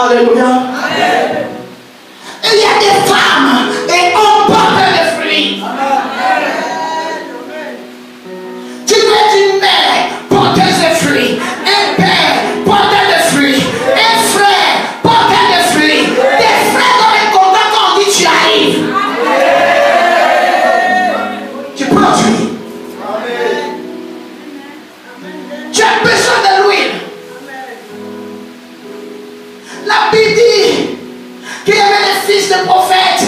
Alléluia. Amen. Et il y a des femmes et hommes porteurs de fruits. Amen. Tu peux être une mère porteuse de fruits, un père porteur de fruits, un frère porteur de fruits. Tes frères doivent être contents quand on dit tu arrives. Tu produis. Tu as besoin de l'huile. La Bible dit qu'il y avait des fils de prophètes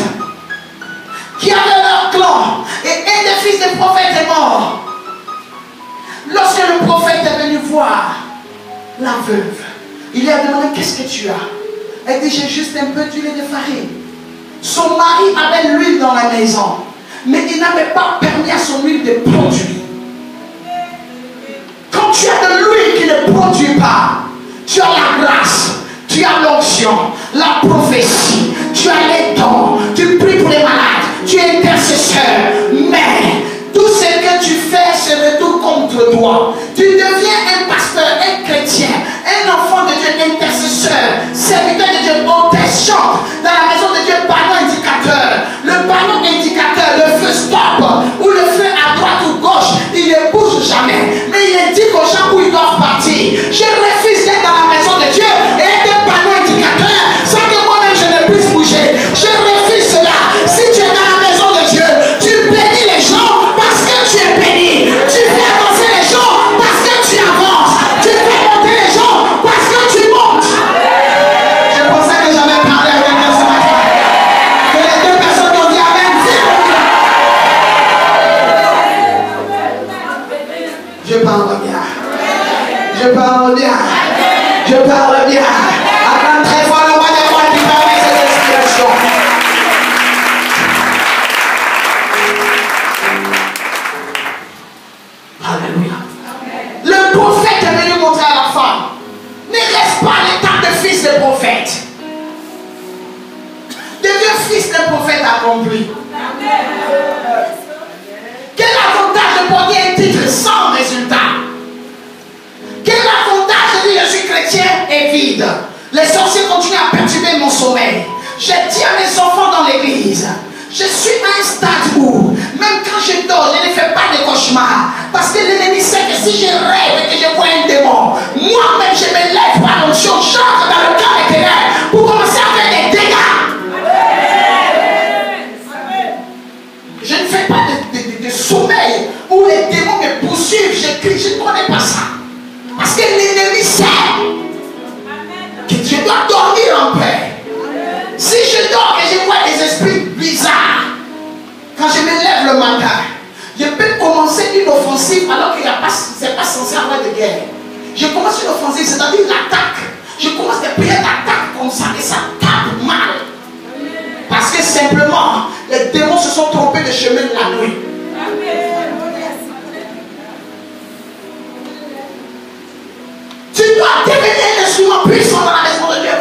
qui avaient leur clan et un des fils de prophètes est mort. Lorsque le prophète est venu voir la veuve, il lui a demandé qu'est-ce que tu as. Elle dit j'ai juste un peu d'huile de farine. Son mari avait l'huile dans la maison, mais il n'avait pas permis à son huile de produire. Quand tu as de l'huile qui ne produit pas, tu as la grâce, tu as l'onction, la prophétie, tu as les dons, tu pries pour les malades, tu es intercesseur, mais tout ce que tu fais se retourne contre toi. Tu deviens un pasteur, un chrétien, un enfant de Dieu, intercesseur, serviteur de Dieu. On te chante dans la maison de Dieu, panneau indicateur. Le panneau indicateur, le feu stop, ou le feu à droite ou gauche, il ne bouge jamais. Mais il indique aux gens où ils doivent partir. Je refuse d'être dans la maison de Dieu et être un panneau indicateur sans que moi-même je ne puisse bouger. Je refuse cela. Si tu es dans la maison de Dieu, tu bénis les gens parce que tu es béni. Tu fais avancer les gens parce que tu avances. Tu fais monter les gens parce que tu montes. Je pensais que j'avais parlé avec quelqu'un ce matin. Que les deux personnes ont dit Amen. Je parle bien. Je parle bien. Je parle bien. Acclame très fort le roi des rois qui permet cette inspiration. Alléluia. Le prophète est venu montrer à la femme. Ne reste pas à l'état de fils de prophète. Deviens fils d'un prophète accompli. Quel avantage de porter un titre sans résultat? Quel avantage de dire je suis chrétien et vide? Les sorciers continuent à perturber mon sommeil. J'ai dit à mes enfants dans l'église, je suis à un stade où, même quand je dors, je ne fais pas de cauchemars. Parce que l'ennemi sait que si je rêve et que je vois un démon, moi-même je me lève par l'onction, j'entre dans le camp des ténèbres pour commencer à faire des dégâts. Je ne fais pas de sommeil où les démons me poursuivent, je crie, je ne connais pas ça. Parce que l'ennemi sait que je dois dormir en paix. Si je dors et je vois des esprits bizarres, quand je me lève le matin, je peux commencer une offensive alors qu'il n'y a pas, c'est pas censé avoir de guerre. Je commence une offensive, c'est-à-dire l'attaque. Je commence des prières d'attaque comme ça et ça tape mal. Parce que simplement, les démons se sont trompés de chemin de la nuit. Tu dois devenir un instrument puissant dans la maison de Dieu.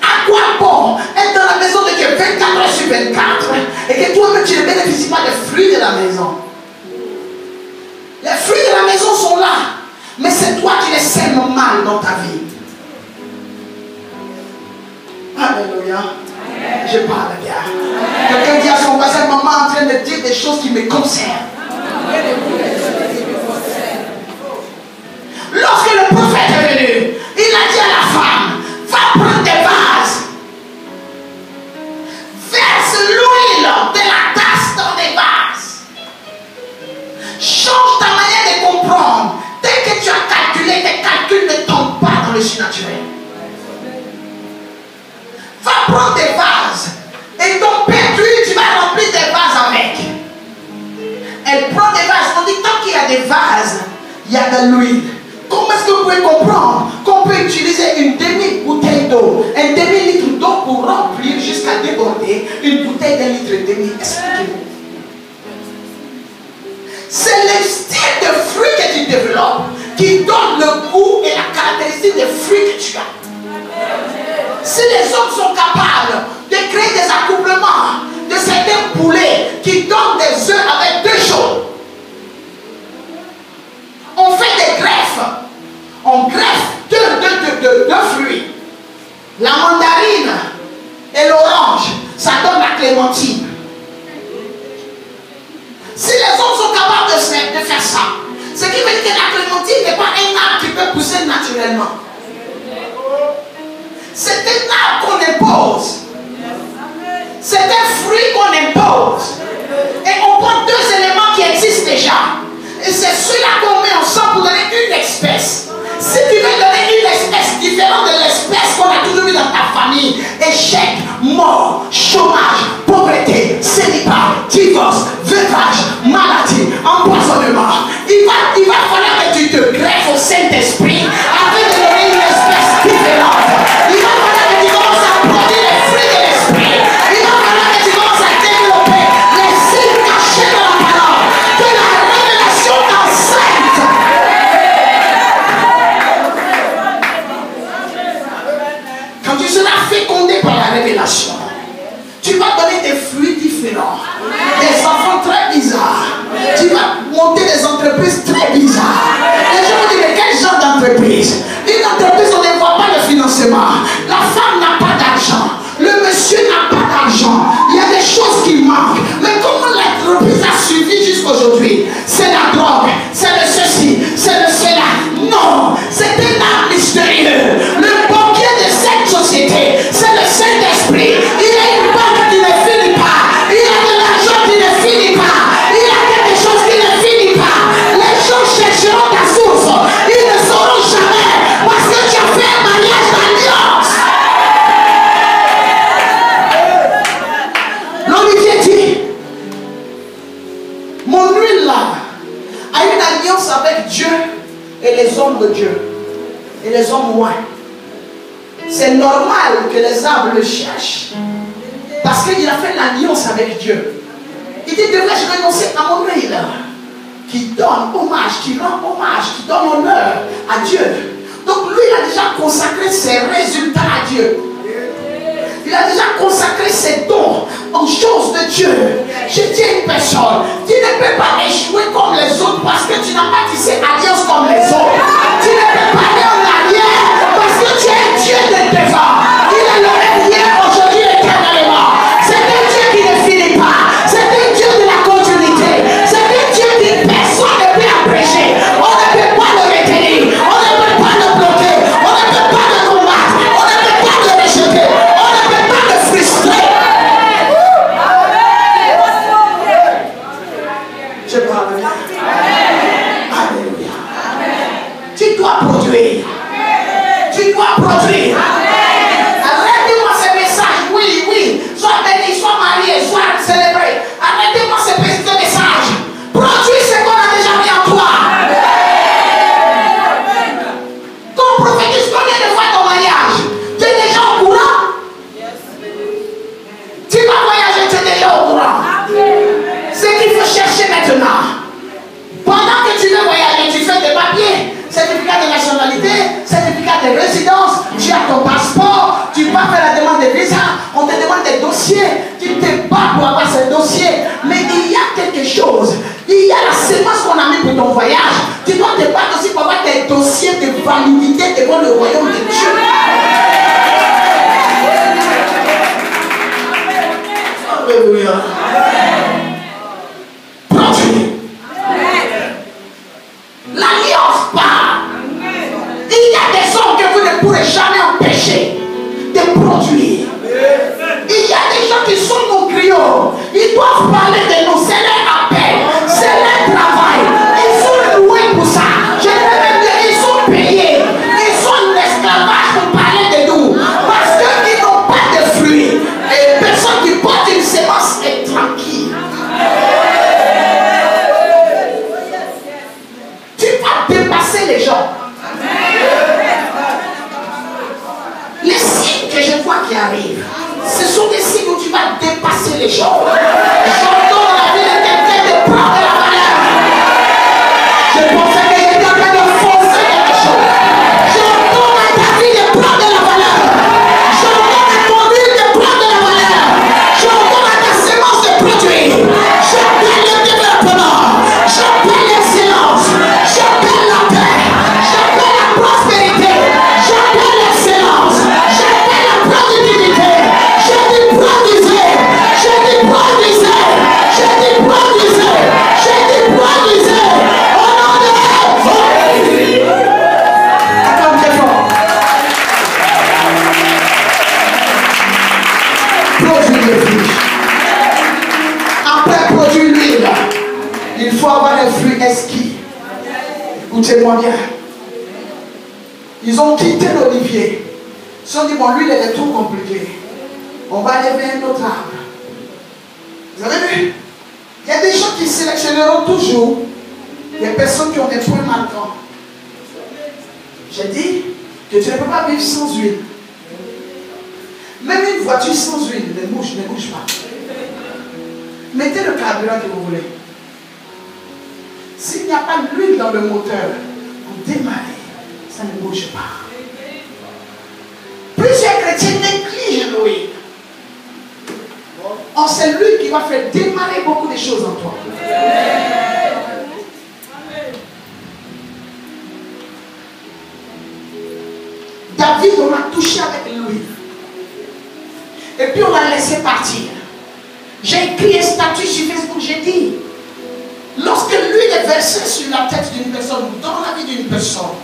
À quoi bon être dans la maison de Dieu 24 heures sur 24 et que toi-même tu ne bénéficies pas des fruits de la maison? Les fruits de la maison sont là, mais c'est toi qui les sèmes mal dans ta vie. Alléluia. Je parle bien. Quelqu'un dit à son voisin, maman est en train de dire des choses qui me concernent. Lorsque le prophète est venu, il a dit à la femme, va prendre des vases. Verse l'huile de la tasse dans des vases. Change ta manière de comprendre. Dès que tu as calculé, tes calculs ne tombent pas dans le surnaturel. Va prendre des vases. Et ton pétri, tu vas remplir des vases avec. Elle prend des vases. On dit tant qu'il y a des vases, il y a de l'huile. Comment est-ce que vous pouvez comprendre qu'on peut utiliser une demi-bouteille d'eau, un demi-litre d'eau pour remplir jusqu'à déborder une bouteille d'un litre et demi? Expliquez-moi. C'est le style de fruit que tu développes qui donne le goût et la caractéristique des fruits que tu as. Si les hommes sont capables de créer des accouplements de certains poulets qui donnent des œufs avec 2 jours, on fait des greffes. On greffe deux La mandarine et l'orange, ça donne la clémentine. Si les hommes sont capables de faire ça, ce qui veut dire que la clémentine n'est pas un arbre qui peut pousser naturellement. C'est un arbre qu'on impose. C'est un fruit qu'on impose. Et on prend deux éléments qui existent déjà. Et c'est ceux-là qu'on met ensemble pour donner une espèce. Si tu veux donner une espèce différente de l'espèce qu'on a toujours eu dans ta famille, échec, mort, chômage, pauvreté, célibat, divorce, veuvage, maladie, empoisonnement, il va falloir que tu te greffes au Saint-Esprit afin de donner une espèce différente. Il va falloir que tu commences à produire les fruits de l'esprit. Il va falloir que tu commences à développer les signes cachés dans la parole. Que la révélation t'enseigne. Quand tu seras fécondé par la révélation, tu vas donner des fruits différents. Des enfants très bizarres. Tu vas monter des entreprises très bizarres. Les gens vont dire, mais quel genre d'entreprise? Une entreprise, on ne voit pas le financement. La femme n'a pas d'argent. Le monsieur n'a pas d'argent. Il y a des choses qui manquent. Mais comment l'entreprise a suivi jusqu'aujourd'hui? C'est la drogue, c'est le ceci, c'est le cela. Non, c'est un art mystérieux. Le banquier de cette société, c'est le Saint-Esprit. Il a une banque qui ne finit pas. Il a de l'argent qui ne finit pas. Il a quelque chose qui ne finit pas. Les gens chercheront ta source. Ils ne sauront jamais parce que tu as fait un mariage d'alliance. L'Olivier dit, mon huile là a une alliance avec Dieu et les hommes de Dieu et les hommes loin. C'est normal que les arbres le cherchent parce qu'il a fait l'alliance avec Dieu. Il dit, devrais-je renoncer à mon huile qui donne hommage, qui rend hommage, qui donne honneur à Dieu. Donc lui, il a déjà consacré ses résultats à Dieu. Il a déjà consacré ses dons en choses de Dieu. Je dis à une personne, tu ne peux pas échouer comme les autres parce que tu n'as pas tissé alliance comme les autres. Tu ne peux pas aller en arrière parce que tu es Dieu de devant. Il est le même hier, aujourd'hui, éternellement. C'est un Dieu qui ne finit pas. C'est un Dieu de la continuité. C'est un Dieu qui personne ne peut apprécier. On ne peut pas le retenir. On ne peut pas le bloquer. On ne peut pas le combattre. On ne peut pas le rejeter. On ne peut pas le frustrer. Je parle bien. Alléluia. Tu dois produire. Tu dois produire. Arrêtez-moi ces messages. Oui, oui. Sois béni, sois marié, sois célébré. Arrêtez-moi ces petits messages. Produis ce qu'on a déjà mis en toi. Quand on prophétise combien de fois ton mariage, tu es déjà au courant. Tu vas voyager, tu es déjà au courant. Ce qu'il faut chercher maintenant. Pendant que tu veux voyager, tu fais tes papiers. Certificat de nationalité, certificat de résidence, tu as ton passeport, tu vas faire la demande de visa, on te demande des dossiers, tu te bats pour avoir ces dossiers. Mais il y a quelque chose, il y a la séquence qu'on a mis pour ton voyage. Tu dois te battre aussi pour avoir tes dossiers de validité devant le royaume de Dieu. Alléluia. L'alliance part. Il y a des hommes que vous ne pourrez jamais empêcher de produire. Il y a des gens qui sont nos griots. Ils doivent parler de nous. C'est leur appel. C'est leur travail. Ils sont loués pour ça. Je vais même dire, ils sont payés. Ils sont en esclavage pour parler de nous. Parce qu'ils n'ont pas de fruits. Et une personne qui porte une sémence est tranquille. Tu vas dépasser les gens. Les signes que je vois qui arrivent, ce sont des signes où tu vas dépasser les gens. J'entends dans la vie de quelqu'un de prendre la valeur. Je pensais que j'étais en train de forcer quelque chose. J'entends dans ta vie de prendre la valeur. J'entends dans ton vie de prendre la valeur. J'entends dans ta sémence de produire. J'appelle le développement. J'appelle l'excellence. J'appelle la paix. J'appelle la prospérité. J'appelle l'excellence. J'appelle la Écoutez-moi bien. Ils ont quitté l'olivier. Ils se sont dit, bon, lui, il est trop compliqué. On va aller vers un autre arbre. Vous avez vu? Il y a des gens qui sélectionneront toujours des personnes qui ont des points marquants. J'ai dit que tu ne peux pas vivre sans huile. Même une voiture sans huile ne bouge pas. Mettez le carburant que vous voulez. S'il n'y a pas d'huile dans le moteur, pour démarrer, ça ne bouge pas. Plusieurs chrétiens négligent l'huile. Or, c'est l'huile qui va faire démarrer beaucoup de choses en toi. David, on a touché avec l'huile. Et puis on l'a laissé partir. J'ai écrit un statut sur Facebook, j'ai dit, lorsque l'huile est versée sur la tête d'une personne, dans la vie d'une personne,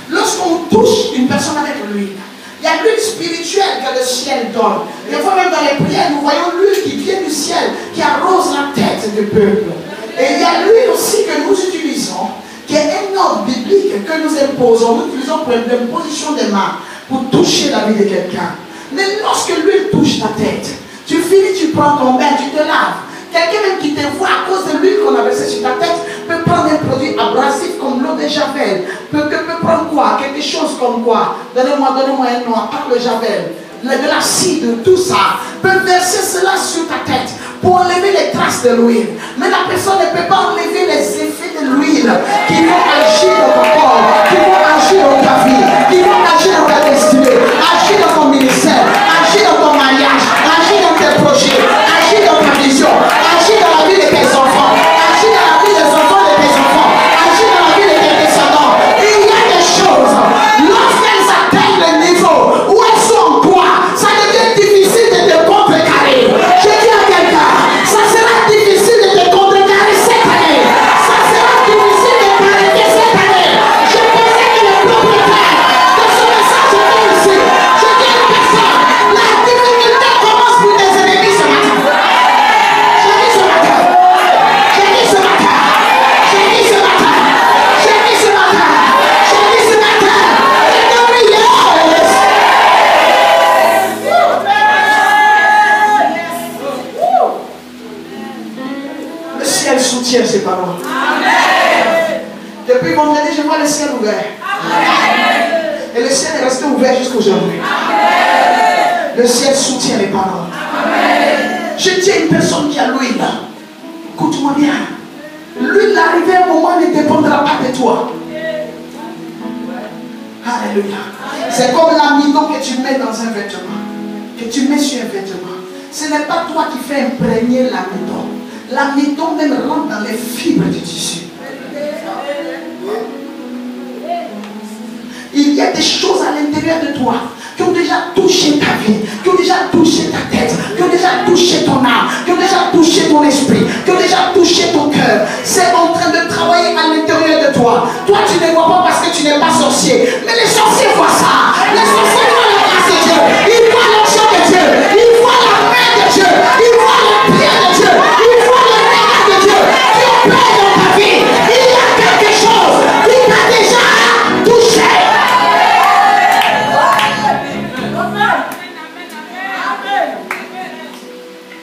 lorsqu'on touche une personne avec l'huile, il y a l'huile spirituelle que le ciel donne. Des fois même dans les prières, nous voyons l'huile qui vient du ciel, qui arrose la tête du peuple. Et il y a l'huile aussi que nous utilisons, qui est un ordre biblique que nous imposons. Nous utilisons pour l'imposition des mains, pour toucher la vie de quelqu'un. Mais lorsque l'huile touche ta tête, tu finis, tu prends ton bain, tu te laves. Quelqu'un même qui te voit à cause de l'huile qu'on a versée sur ta tête peut prendre un produit abrasif comme l'eau de Javel. Peut prendre quoi? Quelque chose comme quoi? Donnez-moi un nom, à part le Javel. De l'acide, tout ça. Peut verser cela sur ta tête pour enlever les traces de l'huile. Mais la personne ne peut pas enlever les effets de l'huile qui vont agir dans ton corps, qui vont agir dans ta vie, qui vont agir dans ta destinée, agir dans ton ministère, agir dans ton mariage, agir dans tes projets, agir dans ta vision, agir dans la vie de tes enfants, agir dans la vie des enfants de tes enfants, agir dans la vie de tes descendants. Il y a des choses, lorsqu'elles atteignent le niveau où elles sont en toi, ça devient difficile de te contrecarrer. Je dis à quelqu'un, ça sera difficile de te contrecarrer cette année. Ça sera difficile de t'arrêter cette année. Je pensais que le propriétaire de ce message était ici. Je dis à une personne, la difficulté commence pour tes ennemis ce matin. Je dis ce matin. Je dis ce matin. Je dis ce matin. Je dis ce matin. Je dis ce matin. Je te prie, le ciel soutient ces paroles. Amen. Depuis vendredi, je vois le ciel ouvert. Amen. Et le ciel est resté ouvert jusqu'aujourd'hui. Le ciel soutient les paroles. Amen. Je dis à une personne qui a l'huile, écoute-moi bien. L'huile arrivée à un moment ne dépendra pas de toi. Alléluia. C'est comme l'amidon que tu mets dans un vêtement, que tu mets sur un vêtement. Ce n'est pas toi qui fais imprégner l'amidon. L'amidon même rentre dans les fibres du tissu. Il y a des choses à l'intérieur de toi qui ont déjà touché ta vie, qui ont déjà touché ta tête, qui ont déjà touché ton âme, qui ont déjà touché ton esprit, qui ont déjà touché ton cœur. C'est en train de travailler à l'intérieur de toi. Toi, tu ne vois pas parce que tu n'es pas sorcier. Mais les sorciers voient ça. Les sorciers voient la grâce de Dieu. Ils voient l'action de Dieu. Ils voient la main de Dieu. Ils voient le pied de Dieu. Ils voient le regard de Dieu qui opère dans ta vie. Il y a quelque chose qui t'a déjà touché.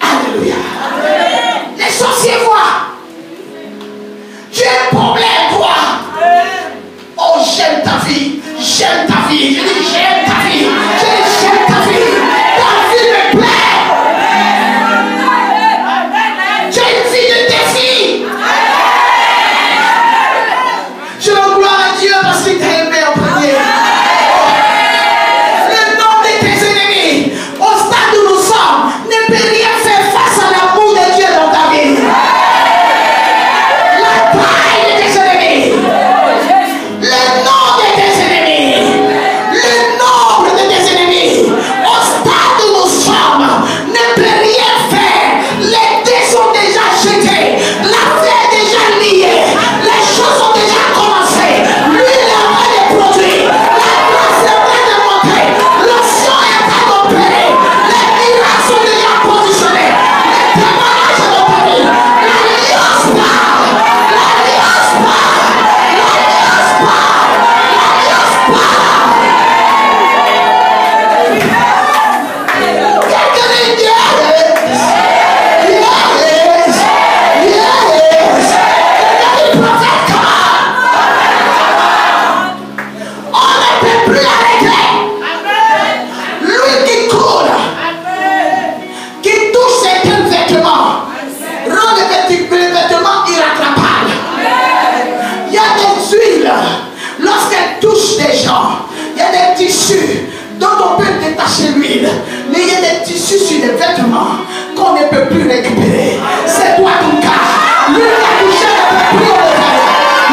Alléluia. Les sorciers voient. Tu as un problème, toi. Oh, j'aime ta vie. J'aime ta vie. Je dis, j'aime ta vie. Je dis, j'aime ta vie. Ta vie me plaît. Tu as une vie de défi. Je rends gloire à Dieu parce qu'il t'a aimé en premier. Le nom de tes ennemis, au stade où nous sommes, ne peut rien faire face à l'amour de Dieu dans ta vie. La taille de tes ennemis, le nom de tes ennemis, le nombre de tes ennemis, au stade où nous sommes, ne peut rien faire. Les dés sont déjà jetés, la vie est déjà liée, les choses ont déjà commencé. Lui, il a Lorsqu'elle touche des gens, il y a des tissus dont on peut détacher l'huile. Mais il y a des tissus sur les vêtements qu'on ne peut plus récupérer. C'est toi ton cas. L'huile a touché, ne peut plus récupérer.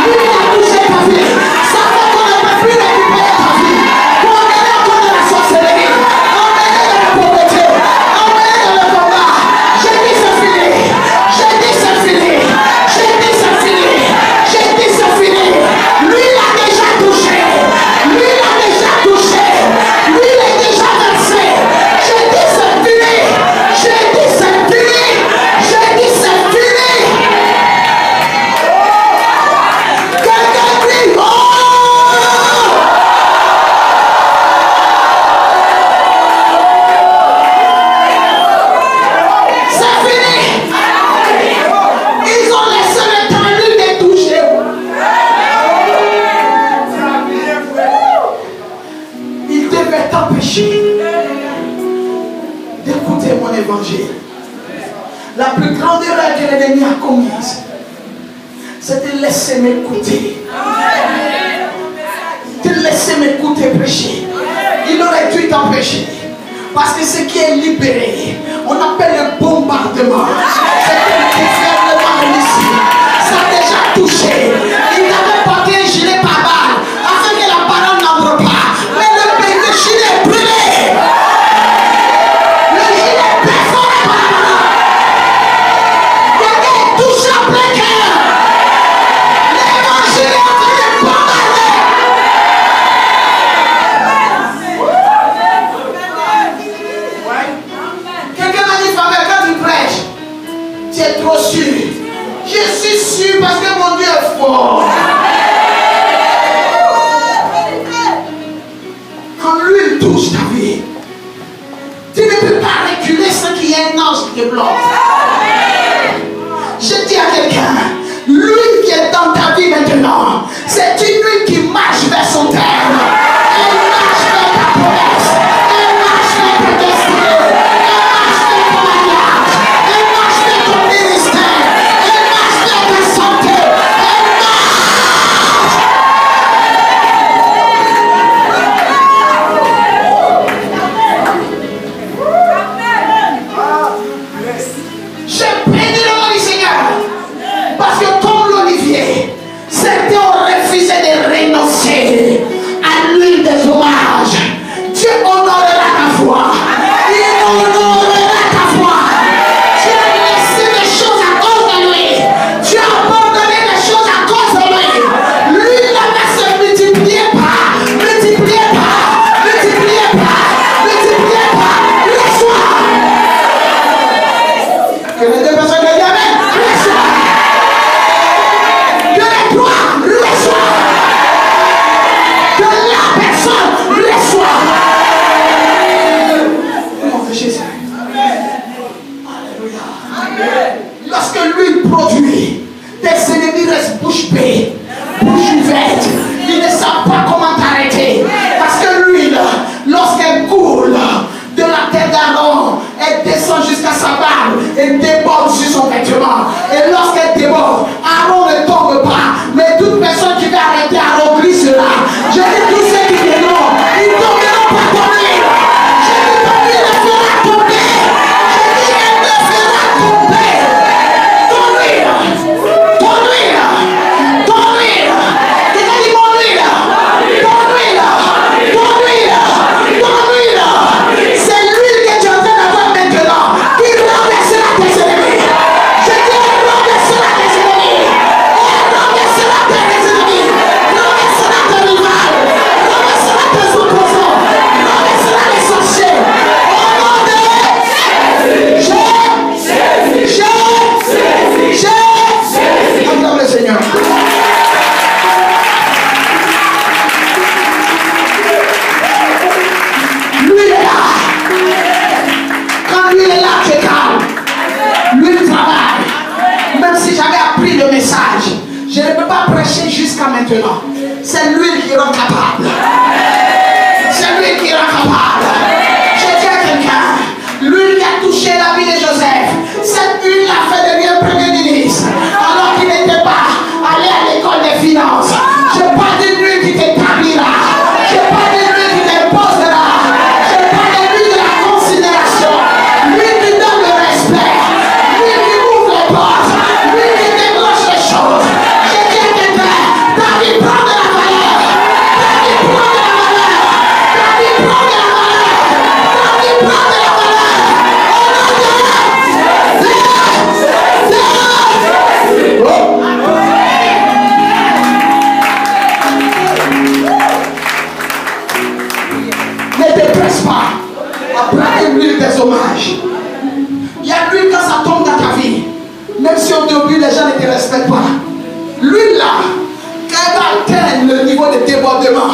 L'huile a touché ta vie. Ça fait qu'on ne peut plus récupérer ta vie. Pour emmener encore de la sorcellerie, emmener de la pauvreté, emmener dans le combat. J'ai dit c'est fini. J'ai dit c'est fini. J'ai dit c'est fini. J'ai dit c'est fini. L'huile a déjà touché. L'huile a déjà touché. L'huile est déjà versée. J'ai dit c'est fini. J'ai dit c'est fini. J'ai dit c'est fini. Quelqu'un crie oh! C'est fini. Ils ont laissé le temps lui de toucher. Il devait t'empêcher d'écouter mon évangile. La plus grande erreur que l'ennemi a commise, c'est de laisser m'écouter. De laisser m'écouter prêcher. Il aurait dû t'empêcher. Parce que ce qui est libéré, on appelle le bombardement. C'est un déferlement ici. Ça a déjà touché. Il n'avait pas un gilet par balle afin que la parole n'entre pas. Mais le gilet est brûlé. Le gilet est perforé par la parole. Quelqu'un est touché en plein cœur. L'évangile est en train de bombarder. Quelqu'un m'a dit, Fabien, quand tu prêches, tu es trop sûr. Je suis sûr parce que mon Dieu est fort. Quand l'huile touche ta vie, tu ne peux pas reculer sans qu'il y ait un ange qui te bloque. Je dis à quelqu'un, l'huile qui est dans ta vie maintenant, c'est une huile qui marche vers son terme. Elle marche vers ta promesse. Elle marche vers ta destinée. Elle marche vers ton mariage. Elle marche vers ton ministère. Elle marche vers ta santé. Elle marche. J'ai béni le nom du Seigneur. Parce que comme l'olivier, certains ont refusé de renoncer à l'huile des hommages. Dieu honorera ta foi. Il honorera ta foi. Tu as laissé les choses à cause de lui. Tu as abandonné les choses à cause de lui. Lui, la personne ne multipliait pas. Multipliez pas. Multipliez pas. Multipliez pas. Reçois. Que les deux personnes disent Amen. Reçois. Que les trois reçoivent. Que la personne reçoive. Nom de Jésus. Alléluia. Lorsque l'huile produit, tes ennemis restent bouche bée, bouche ouverte. Ils ne savent pas comment t'arrêter. Parce que l'huile, lorsqu'elle coule de la tête d'Aaron, elle descend jusqu'à sa barbe et déborde sur son vêtement. Et lorsqu'elle déborde, Aaron ne tombe pas. Mais toute personne qui va arrêter Aaron glissera. Je dis tous ceux qui viendront, ils ne tomberont pas tomber. Je dis ton huile le fera tomber. Je dis elle le fera tomber. Ton huile, ton huile, ton huile. Quelqu'un dit mon huile, ton huile, ton huile, ton huile. C'est l'huile que tu es en train d'avoir maintenant qui renversera tes ennemis. Je dis elle renversera tes ennemis. Elle renversera tes ennemis. Renversera tes rivales. Renversera tes opposants. Renversera les sorciers. Au nom de Jésus. Acclame le Seigneur. L'huile est là. Quand l'huile est là, tu es calme. L'huile travaille. Même si j'avais appris le message, je ne peux pas prêcher jusqu'à maintenant. C'est l'huile qui rend capable. C'est l'huile qui rend capable. Je dis à quelqu'un, l'huile qui a touché la vie de Joseph, cette huile l'a fait devenir premier ministre, alors qu'il n'était pas allé à l'école des finances. Je parle d'une huile qui te débordement,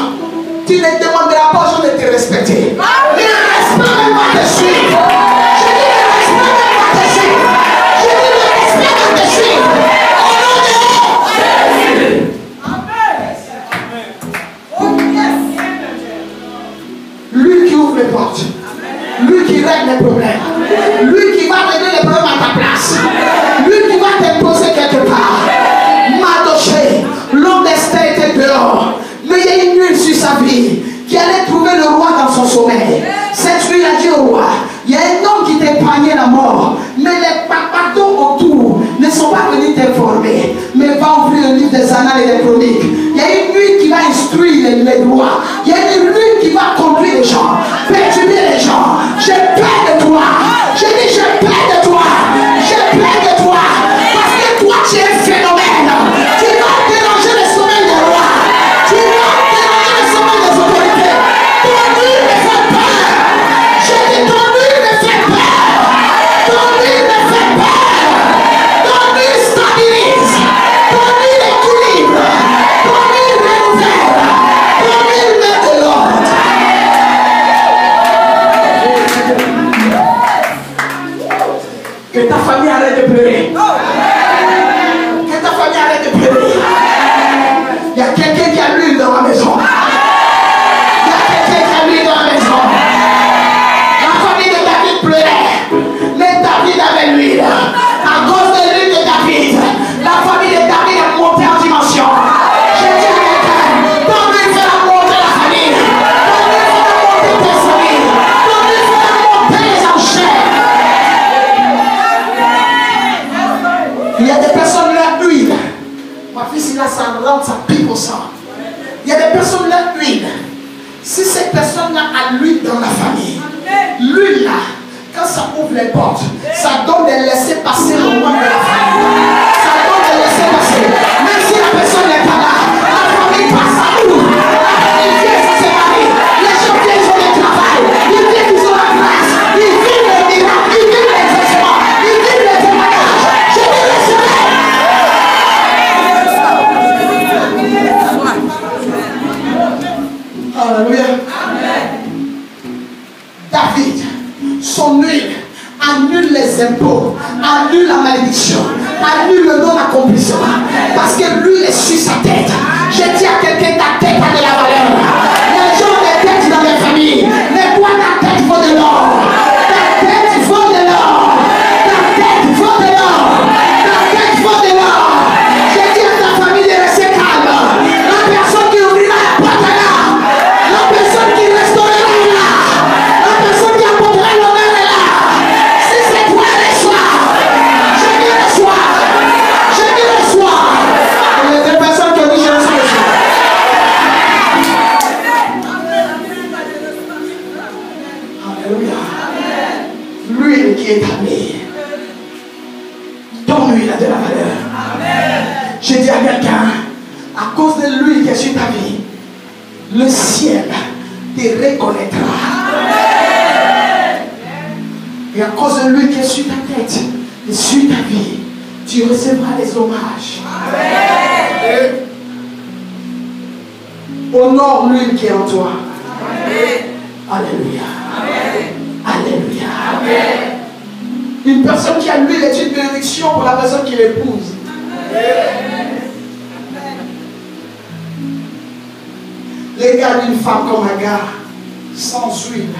tu ne demanderas pas aux gens de te respecter. Ne respecte même pas te suivre. Je dis ne respecte même pas te suivre. Je dis ne respecte même pas te suivre. Lui qui ouvre les portes, lui qui règle les problèmes, lui qui va régler les problèmes à ta place, lui qui va t'imposer quelque part. Madoché, l'homme d'Esther était dehors, mais il y a une huile sur sa vie qui allait trouver le roi dans son sommeil. Cette huile a dit au roi, il y a un homme qui t'épargnait la mort, mais les papatons autour ne sont pas venus t'informer, mais va ouvrir le livre des annales et des chroniques. Il y a une huile qui va instruire les rois, il y a une huile qui va conduire les gens, perturber les gens. J'ai peur de toi, je dis j'ai peur de toi, j'ai peur de toi, parce que toi tu es un phénomène. Tu vas déranger le sommeil des rois, tu vas déranger le sommeil des autorités. Ton huile me fait peur, je dis ton huile me fait peur, ton huile me fait peur, ton huile stabilise, ton huile équilibre, ton huile renouvelle, ton huile met de l'ordre. Que ta famille arrête de pleurer. Que ta famille arrête de pleurer. Il y a quelqu'un qui a l'huile dans la maison. Il y a quelqu'un qui a l'huile dans la maison. La famille de David pleurait, mais David avait l'huile. À cause de l'huile de David, la famille de David est montée en dimension. Je dis à quelqu'un, ton huile fera monter la famille. Ton huile fera monter tes familles. Ton huile fera monter les enchères. Il y a des personnes là, huile. Ma fille, si là, ça rentre, ça pique au sang. Il y a des personnes là, huile. Si cette personne-là a l'huile dans la famille, l'huile là, quand ça ouvre les portes, ça donne de laisser passer le moment de la famille. Ça donne de laisser passer. Même si la personne n'est pas là, la famille passe à où? La famille vient, ça se marie. Les gens viennent, ils ont le travail. Ils viennent, ils ont la grâce. Ils vivent les miracles. Ils vivent les expressions. Ils vivent les témoignages. Je dis le soleil. Alléluia. David, son huile annule les impôts, annule la malédiction, annule le non-accomplissement. Parce que l'huile est sur sa tête. J'ai dit à quelqu'un, ta tête a de la valeur. Les gens ont des têtes dans les familles. Mais toi, ta tête vaut de l'or. Ta tête vaut de l'or. Ta tête vaut de l'or. Ta tête vaut de l'or. J'ai dit à ta famille de rester calme. La personne qui ouvrira la porte est là. La personne qui restaurera est là. La personne qui apportera l'honneur est là. Si c'est toi, reçois. Je dis reçois. Je dis reçois. Il y a des personnes qui ont dit je reçois. Alléluia. L'huile qui est établie. Ton huile a de la valeur. Je dis à quelqu'un, à cause de l'huile qui est sur ta vie, le ciel te reconnaîtra. Et à cause de l'huile qui est sur ta tête et sur ta vie, tu recevras les hommages. Honore l'huile qui est en toi. Alléluia. Alléluia. Une personne qui a l'huile est une bénédiction pour la personne qui l'épouse. Regarde une femme comme Agar, sans huile.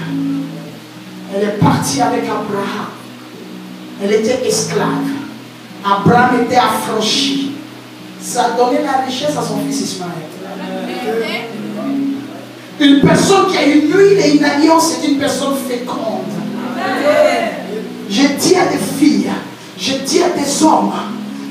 Elle est partie avec Abraham. Elle était esclave. Abraham était affranchi. Ça a donné la richesse à son fils Ismaël. Une personne qui a une huile et une alliance est une personne féconde. Je dis à des filles, je dis à des hommes,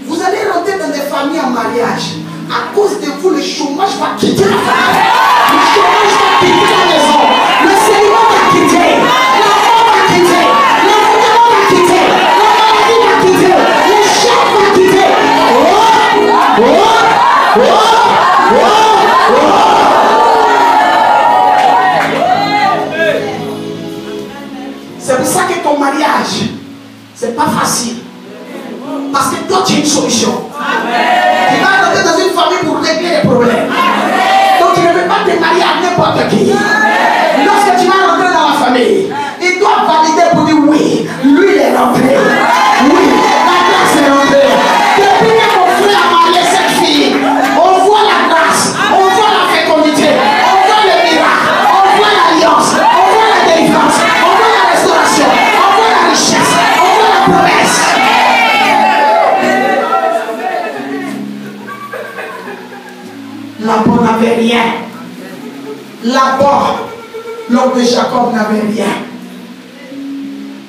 vous allez rentrer dans des familles en mariage. À cause de vous, le chômage va quitter la famille. Le chômage va quitter la maison. Le célibat va quitter. La mort va quitter. L'enfant va quitter. La maladie va quitter. L'échec va quitter. Oh, oh, oh, oh, oh. C'est pour ça que ton mariage, c'est pas facile. Parce que toi, tu as une solution. Tu vas rentrer dans une famille pour régler les problèmes. n'importe qui. Lorsque tu vas rentrer dans la famille, il doit valider pour dire oui, lui il est rentré. Oui, la grâce est rentrée. Depuis que mon frère a marié cette fille, on voit la grâce, on voit la fécondité, on voit le miracle, on voit l'alliance, on voit la délivrance, on voit la restauration, on voit la richesse, on voit la promesse. Laban n'avait rien. Laban, l'homme de Jacob, n'avait rien.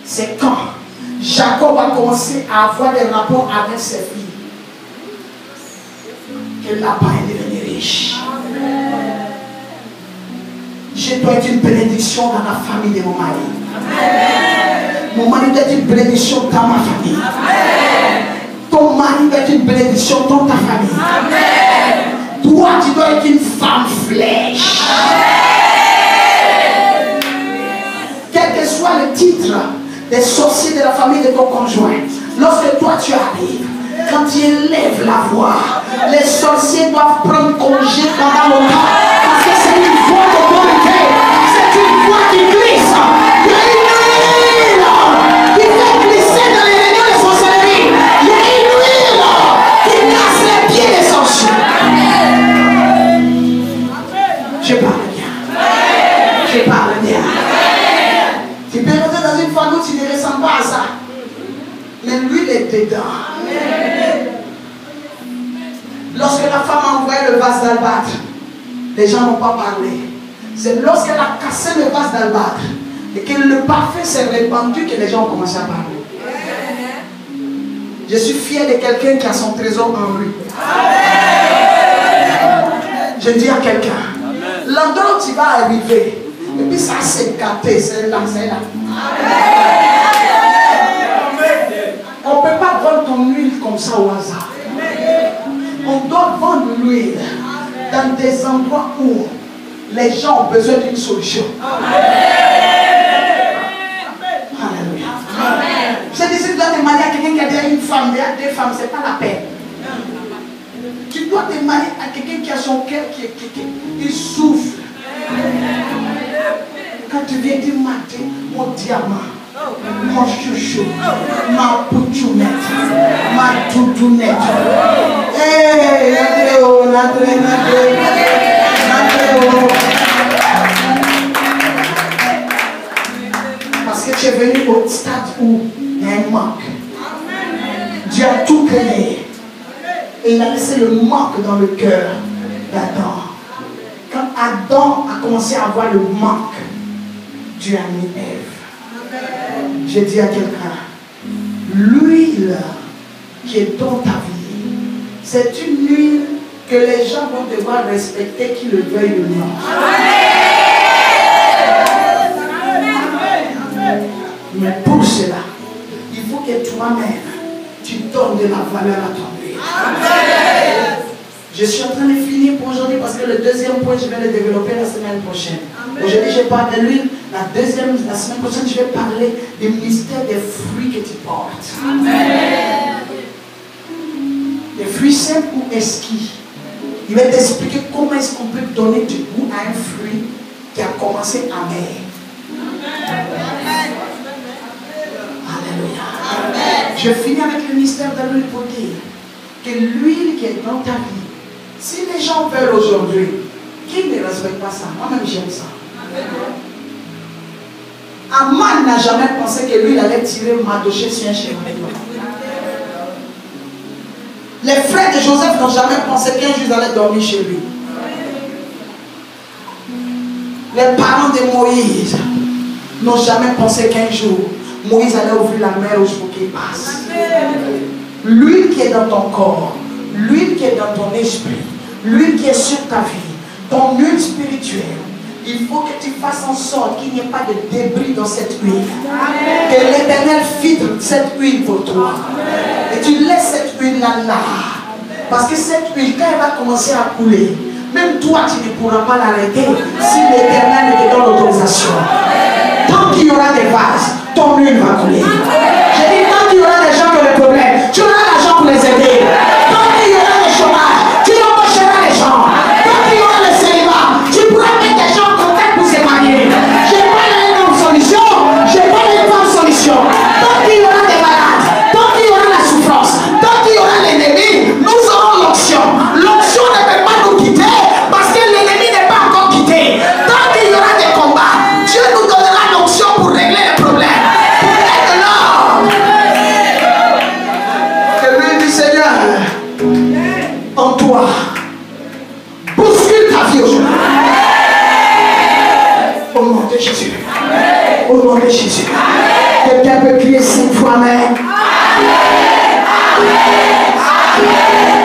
C'est quand Jacob a commencé à avoir des rapports avec ses filles que Laban est devenu riche. Je dois être une bénédiction dans la famille de mon mari. Mon mari doit être une bénédiction dans ma famille. Ton mari doit être une bénédiction dans ta famille. Toi, tu dois être une femme flèche. Quel que soit le titre des sorciers de la famille de ton conjoint, lorsque toi tu arrives, quand tu élèves la voix, les sorciers doivent prendre congé pendant longtemps. Parce que c'est une voix d'autorité. C'est une voix qui glisse. Il y a une huile qui fait glisser dans les réunions de sorcellerie. Il y a une huile qui casse les pieds des sorciers. Je parle bien. Je parle bien. Tu peux rentrer dans une famille où tu ne ressembles pas à ça. Mais lui, il est dedans. Lorsque la femme a envoyé le vase d'albâtre, les gens n'ont pas parlé. C'est lorsqu'elle a cassé le vase d'albâtre et que le parfum s'est répandu que les gens ont commencé à parler. Je suis fier de quelqu'un qui a son trésor en lui. Je dis à quelqu'un, l'endroit où tu vas arriver, et puis ça s'est gâté, c'est là, c'est là. On ne peut pas vendre ton huile comme ça au hasard. On doit vendre l'huile dans des endroits où les gens ont besoin d'une solution. Alléluia. Je dis, si tu dois te marier à quelqu'un qui a déjà une femme, déjà deux femmes, ce n'est pas la peine. Tu dois te marier à quelqu'un qui a son cœur qui souffle. Quand tu viens dire matin, mon diamant, mon chouchou, ma pouchounette, ma toutounette. Hey, Nadré. Parce que tu es venu au stade où il y a un manque. Dieu a tout créé. Et il a laissé le manque dans le cœur d'Adam. Quand Adam a commencé à avoir le manque, Dieu a mis Ève. Je dis à quelqu'un, l'huile qui est dans ta vie, c'est une huile que les gens vont devoir respecter, qu'ils le veuillent ou non. Mais pour cela, il faut que toi-même, tu donnes de la valeur à ton huile. Je suis en train de finir pour aujourd'hui parce que le deuxième point, je vais le développer la semaine prochaine. Aujourd'hui, je parle de l'huile. La semaine prochaine, je vais parler du mystère des fruits que tu portes. Amen. Des fruits simples ou esquis. Il va t'expliquer comment est-ce qu'on peut donner du goût à un fruit qui a commencé amer. Alléluia. Je finis avec le mystère de l'huile pour dire que l'huile qui est dans ta vie, si les gens veulent aujourd'hui, qui ne respecte pas ça? Moi-même, j'aime ça. Aman n'a jamais pensé que lui, il allait tirer Madoché sur un cheval. Les frères de Joseph n'ont jamais pensé qu'un jour ils allaient dormir chez lui. Les parents de Moïse n'ont jamais pensé qu'un jour Moïse allait ouvrir la mer rouge pour qu'il passe. L'huile qui est dans ton corps, l'huile qui est dans ton esprit, l'huile qui est sur ta vie, ton huile spirituelle, il faut que tu fasses en sorte qu'il n'y ait pas de débris dans cette huile. Que l'Éternel filtre cette huile pour toi. Et tu laisses cette huile-là là. Parce que cette huile, quand elle va commencer à couler, même toi, tu ne pourras pas l'arrêter si l'Éternel ne te donne l'autorisation. Tant qu'il y aura des vases, ton huile va couler. J'ai dit, tant qu'il y aura des gens qui ont des problèmes, tu auras l'argent pour les aider. Tant qu'il y aura des chômages, tu embaucheras les gens. Tant qu'il y aura le célibat, tu pourras mettre des Au nom de Jésus. Au nom de Jésus. Quelqu'un peut crier 5 fois Amen. Amen. Amen. Amen.